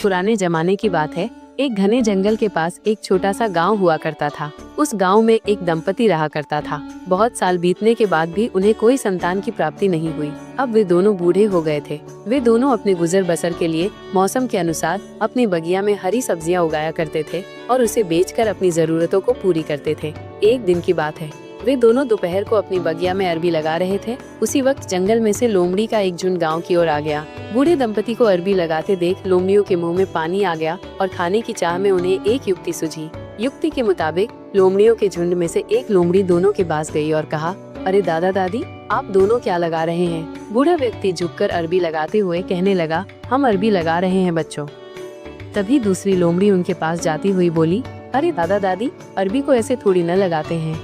पुराने जमाने की बात है। एक घने जंगल के पास एक छोटा सा गांव हुआ करता था। उस गांव में एक दंपति रहा करता था। बहुत साल बीतने के बाद भी उन्हें कोई संतान की प्राप्ति नहीं हुई। अब वे दोनों बूढ़े हो गए थे। वे दोनों अपने गुजर बसर के लिए मौसम के अनुसार अपनी बगिया में हरी सब्जियां उगाया करते थे और उसे बेचकर अपनी जरूरतों को पूरी करते थे। एक दिन की बात है, वे दोनों दोपहर को अपनी बगिया में अरबी लगा रहे थे। उसी वक्त जंगल में से लोमड़ी का एक झुंड गांव की ओर आ गया। बूढ़े दंपति को अरबी लगाते देख लोमड़ियों के मुंह में पानी आ गया और खाने की चाह में उन्हें एक युक्ति सूझी। युक्ति के मुताबिक लोमड़ियों के झुंड में से एक लोमड़ी दोनों के पास गई और कहा, अरे दादा दादी, आप दोनों क्या लगा रहे हैं? बूढ़ा व्यक्ति झुककर अरबी लगाते हुए कहने लगा, हम अरबी लगा रहे हैं बच्चों। तभी दूसरी लोमड़ी उनके पास जाती हुई बोली, अरे दादा दादी, अरबी को ऐसे थोड़ी न लगाते हैं।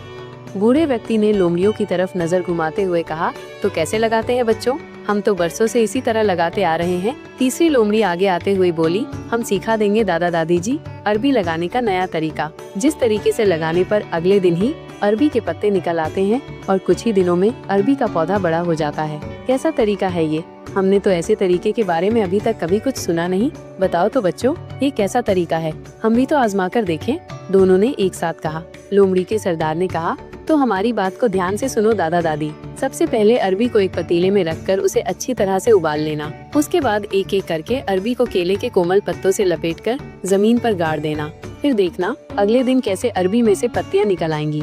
बूढ़े व्यक्ति ने लोमड़ियों की तरफ नजर घुमाते हुए कहा, तो कैसे लगाते हैं बच्चों? हम तो बरसों से इसी तरह लगाते आ रहे हैं। तीसरी लोमड़ी आगे आते हुए बोली, हम सिखा देंगे दादा दादी जी अरबी लगाने का नया तरीका, जिस तरीके से लगाने पर अगले दिन ही अरबी के पत्ते निकल आते हैं और कुछ ही दिनों में अरबी का पौधा बड़ा हो जाता है। कैसा तरीका है ये? हमने तो ऐसे तरीके के बारे में अभी तक कभी कुछ सुना नहीं। बताओ तो बच्चों, ये कैसा तरीका है? हम भी तो आजमा कर देखें। दोनों ने एक साथ कहा। लोमड़ी के सरदार ने कहा, तो हमारी बात को ध्यान से सुनो दादा दादी। सबसे पहले अरबी को एक पतीले में रखकर उसे अच्छी तरह से उबाल लेना। उसके बाद एक एक करके अरबी को केले के कोमल पत्तों से लपेटकर जमीन पर गाड़ देना। फिर देखना अगले दिन कैसे अरबी में से पत्तियां निकल आएंगी।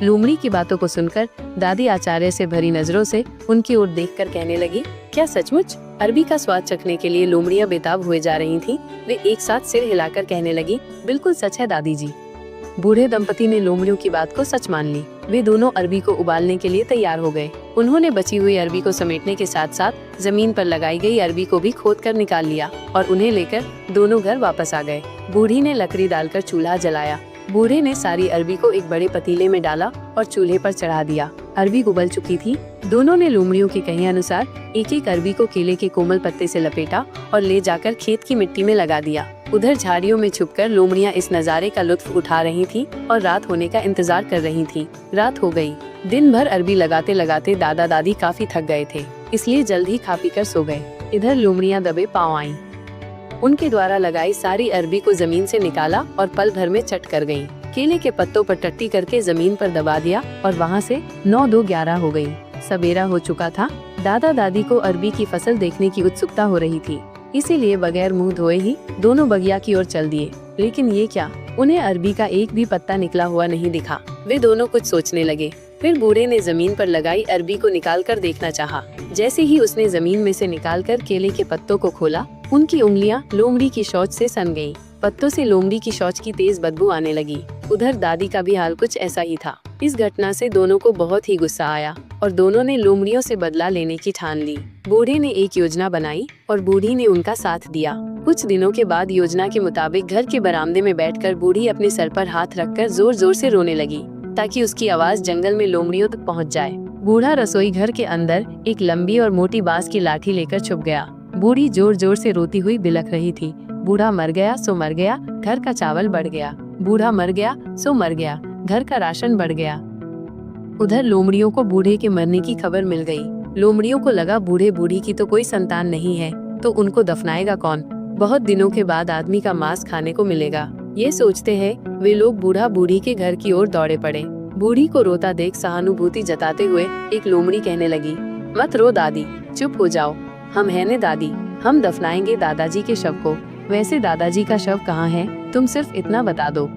लोमड़ी की बातों को सुनकर दादी आचार्य से भरी नजरों से उनकी ओर देखकर कहने लगी, क्या सचमुच? अरबी का स्वाद चखने के लिए लोमड़ियां बेताब हुए जा रही थीं। वे एक साथ सिर हिलाकर कहने लगी, बिल्कुल सच है दादी जी। बूढ़े दंपति ने लोमड़ियों की बात को सच मान ली। वे दोनों अरबी को उबालने के लिए तैयार हो गए। उन्होंने बची हुई अरबी को समेटने के साथ साथ जमीन पर लगाई गई अरबी को भी खोद कर निकाल लिया और उन्हें लेकर दोनों घर वापस आ गए। बूढ़ी ने लकड़ी डालकर चूल्हा जलाया। बूढ़े ने सारी अरबी को एक बड़े पतीले में डाला और चूल्हे पर चढ़ा दिया। अरबी उबल चुकी थी। दोनों ने लोमड़ियों के कहे अनुसार एक एक अरबी को केले के कोमल पत्ते से लपेटा और ले जाकर खेत की मिट्टी में लगा दिया। उधर झाड़ियों में छुपकर लोमड़ियां इस नज़ारे का लुत्फ उठा रही थीं और रात होने का इंतजार कर रही थीं। रात हो गई। दिन भर अरबी लगाते लगाते दादा दादी काफी थक गए थे, इसलिए जल्द ही खा पी कर सो गए। इधर लोमड़ियां दबे पाँव आईं। उनके द्वारा लगाई सारी अरबी को जमीन से निकाला और पल भर में चट कर गयी। केले के पत्तों पर टट्टी करके जमीन पर दबा दिया और वहाँ से 9 2 11 हो गयी। सवेरा हो चुका था। दादा दादी को अरबी की फसल देखने की उत्सुकता हो रही थी, इसीलिए बगैर मुंह धोए ही दोनों बगिया की ओर चल दिए। लेकिन ये क्या, उन्हें अरबी का एक भी पत्ता निकला हुआ नहीं दिखा। वे दोनों कुछ सोचने लगे। फिर बूढ़े ने जमीन पर लगाई अरबी को निकाल कर देखना चाहा। जैसे ही उसने जमीन में से निकालकर केले के पत्तों को खोला, उनकी उंगलियां लोमड़ी की शौच से सन गईं। पत्तों से लोमड़ी की शौच की तेज बदबू आने लगी। उधर दादी का भी हाल कुछ ऐसा ही था। इस घटना से दोनों को बहुत ही गुस्सा आया और दोनों ने लोमड़ियों से बदला लेने की ठान ली। बूढ़े ने एक योजना बनाई और बूढ़ी ने उनका साथ दिया। कुछ दिनों के बाद योजना के मुताबिक घर के बरामदे में बैठकर बूढ़ी अपने सर पर हाथ रखकर जोर जोर से रोने लगी, ताकि उसकी आवाज जंगल में लोमड़ियों तक पहुंच जाए। बूढ़ा रसोई घर के अंदर एक लंबी और मोटी बांस की लाठी लेकर छुप गया। बूढ़ी जोर जोर से रोती हुई बिलख रही थी। बूढ़ा मर गया सो मर गया, घर का चावल बढ़ गया। बूढ़ा मर गया सो मर गया, घर का राशन बढ़ गया। उधर लोमड़ियों को बूढ़े के मरने की खबर मिल गई। लोमड़ियों को लगा बूढ़े बूढ़ी की तो कोई संतान नहीं है, तो उनको दफनाएगा कौन? बहुत दिनों के बाद आदमी का मांस खाने को मिलेगा। ये सोचते हैं वे लोग बूढ़ा बूढ़ी के घर की ओर दौड़े पड़े। बूढ़ी को रोता देख सहानुभूति जताते हुए एक लोमड़ी कहने लगी, मत रो दादी, चुप हो जाओ। हम हैं ने दादी, हम दफनाएंगे दादाजी के शव को। वैसे दादाजी का शव कहाँ है? तुम सिर्फ इतना बता दो।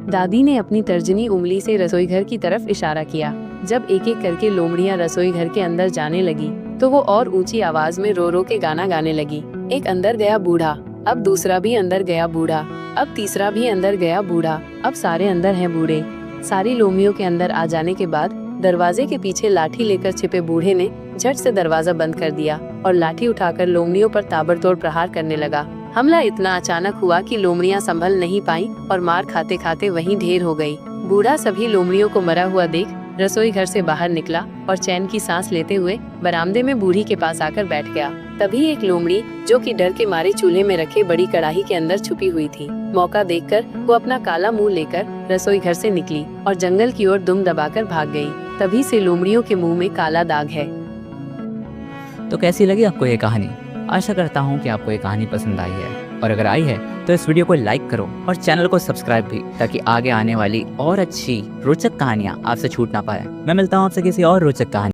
दादी ने अपनी तर्जनी उंगली से रसोई घर की तरफ इशारा किया। जब एक एक करके लोमड़ियां रसोई घर के अंदर जाने लगी, तो वो और ऊंची आवाज में रो रो के गाना गाने लगी। एक अंदर गया बूढ़ा, अब दूसरा भी अंदर गया बूढ़ा, अब तीसरा भी अंदर गया बूढ़ा, अब सारे अंदर हैं बूढ़े। सारी लोमड़ियों के अंदर आ जाने के बाद दरवाजे के पीछे लाठी लेकर छिपे बूढ़े ने झट से दरवाजा बंद कर दिया और लाठी उठाकर लोमड़ियों पर ताबड़तोड़ प्रहार करने लगा। हमला इतना अचानक हुआ कि लोमड़ियां संभल नहीं पाईं और मार खाते खाते वहीं ढेर हो गई। बूढ़ा सभी लोमड़ियों को मरा हुआ देख रसोई घर से बाहर निकला और चैन की सांस लेते हुए बरामदे में बूढ़ी के पास आकर बैठ गया। तभी एक लोमड़ी, जो कि डर के मारे चूल्हे में रखे बड़ी कढ़ाई के अंदर छुपी हुई थी, मौका देखकर वो अपना काला मुंह लेकर रसोई घर से निकली और जंगल की ओर दुम दबाकर भाग गई। तभी से लोमड़ियों के मुंह में काला दाग है। तो कैसी लगी आपको ये कहानी? आशा करता हूँ कि आपको ये कहानी पसंद आई है, और अगर आई है तो इस वीडियो को लाइक करो और चैनल को सब्सक्राइब भी, ताकि आगे आने वाली और अच्छी रोचक कहानियाँ आपसे छूट ना पाए। मैं मिलता हूँ आपसे किसी और रोचक कहानी